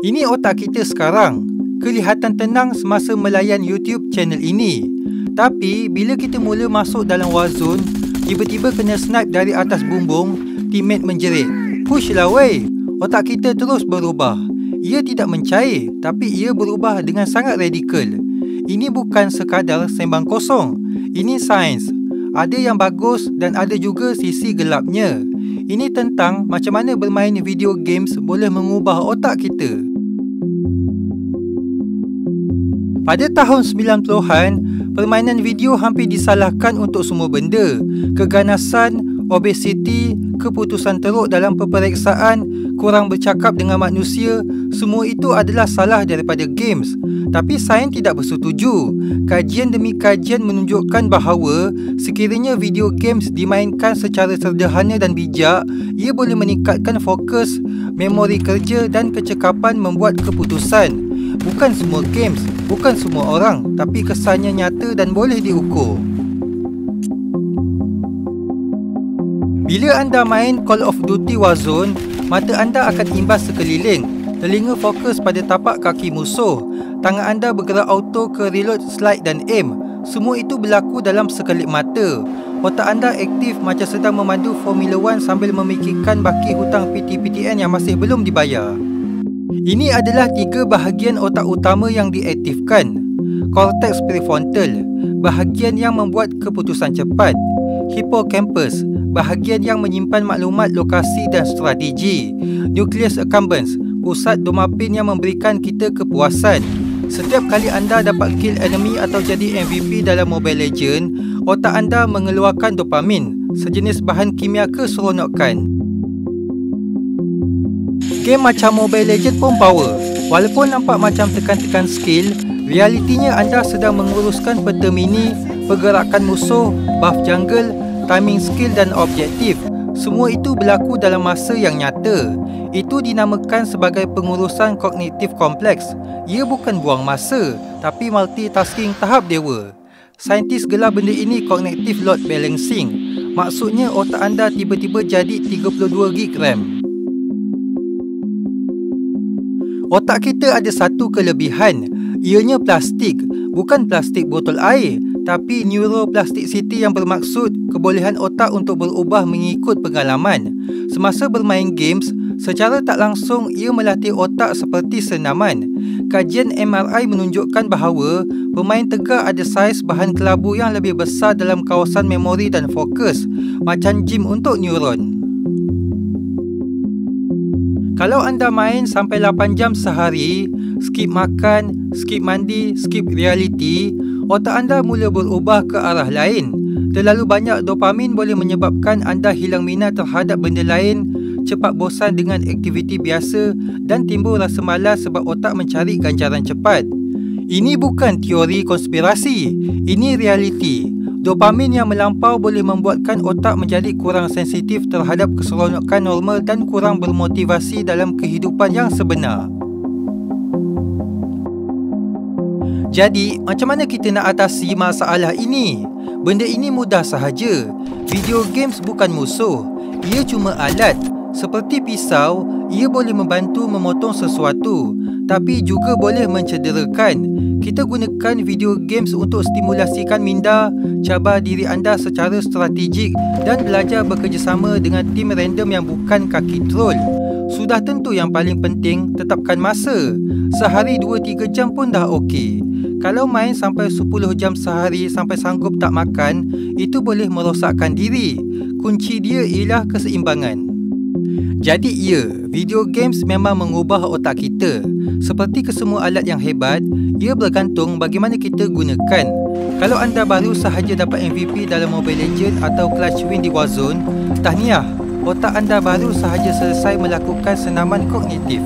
Ini otak kita sekarang. Kelihatan tenang semasa melayan YouTube channel ini. Tapi bila kita mula masuk dalam Warzone, tiba-tiba kena snipe dari atas bumbung, teammate menjerit, "Push lah wey!" Otak kita terus berubah. Ia tidak mencair, tapi ia berubah dengan sangat radikal. Ini bukan sekadar sembang kosong. Ini sains. Ada yang bagus dan ada juga sisi gelapnya. Ini tentang macam mana bermain video games boleh mengubah otak kita. Pada tahun 90-an, permainan video hampir disalahkan untuk semua benda. Keganasan, obesiti, keputusan teruk dalam peperiksaan, kurang bercakap dengan manusia, semua itu adalah salah daripada games. Tapi sains tidak bersetuju. Kajian demi kajian menunjukkan bahawa sekiranya video games dimainkan secara sederhana dan bijak, ia boleh meningkatkan fokus, memori kerja dan kecekapan membuat keputusan. Bukan semua games, bukan semua orang, tapi kesannya nyata dan boleh diukur. Bila anda main Call of Duty Warzone, mata anda akan imbas sekeliling. Telinga fokus pada tapak kaki musuh. Tangan anda bergerak auto ke reload, slide dan aim. Semua itu berlaku dalam sekelip mata. Otak anda aktif macam sedang memandu Formula 1 sambil memikirkan baki hutang PT-PTN yang masih belum dibayar. Ini adalah 3 bahagian otak utama yang diaktifkan. Cortex prefrontal, bahagian yang membuat keputusan cepat. Hippocampus, bahagian yang menyimpan maklumat lokasi dan strategi. Nucleus accumbens, pusat dopamine yang memberikan kita kepuasan. Setiap kali anda dapat kill enemy atau jadi MVP dalam Mobile Legends, otak anda mengeluarkan dopamin, sejenis bahan kimia keseronokan. Game macam Mobile Legends pun power. Walaupun nampak macam tekan-tekan skill, realitinya anda sedang menguruskan peta mini, pergerakan musuh, buff jungle, timing skill dan objektif. Semua itu berlaku dalam masa yang nyata. Itu dinamakan sebagai pengurusan kognitif kompleks. Ia bukan buang masa, tapi multitasking tahap dewa. Saintis gelar benda ini cognitive load balancing. Maksudnya otak anda tiba-tiba jadi 32 GB RAM. Otak kita ada satu kelebihan, ianya plastik. Bukan plastik botol air, tapi neuroplasticity yang bermaksud kebolehan otak untuk berubah mengikut pengalaman. Semasa bermain games, secara tak langsung ia melatih otak seperti senaman. Kajian MRI menunjukkan bahawa pemain tegak ada saiz bahan kelabu yang lebih besar dalam kawasan memori dan fokus, macam gym untuk neuron. Kalau anda main sampai 8 jam sehari, skip makan, skip mandi, skip reality, otak anda mula berubah ke arah lain. Terlalu banyak dopamin boleh menyebabkan anda hilang minat terhadap benda lain, cepat bosan dengan aktiviti biasa dan timbul rasa malas sebab otak mencari ganjaran cepat. Ini bukan teori konspirasi, ini realiti. Dopamin yang melampau boleh membuatkan otak menjadi kurang sensitif terhadap keseronokan normal dan kurang bermotivasi dalam kehidupan yang sebenar. Jadi, macam mana kita nak atasi masalah ini? Benda ini mudah sahaja. Video games bukan musuh. Ia cuma alat. Seperti pisau, ia boleh membantu memotong sesuatu, tapi juga boleh mencederakan. Kita gunakan video games untuk stimulasikan minda, cabar diri anda secara strategik dan belajar bekerjasama dengan tim random yang bukan kaki troll. Sudah tentu yang paling penting, tetapkan masa. Sehari 2-3 jam pun dah okey. Kalau main sampai 10 jam sehari sampai sanggup tak makan, itu boleh merosakkan diri. Kunci dia ialah keseimbangan. Jadi ya, video games memang mengubah otak kita. Seperti kesemua alat yang hebat, ia bergantung bagaimana kita gunakan. Kalau anda baru sahaja dapat MVP dalam Mobile Legends atau clutch win di Warzone, tahniah, otak anda baru sahaja selesai melakukan senaman kognitif.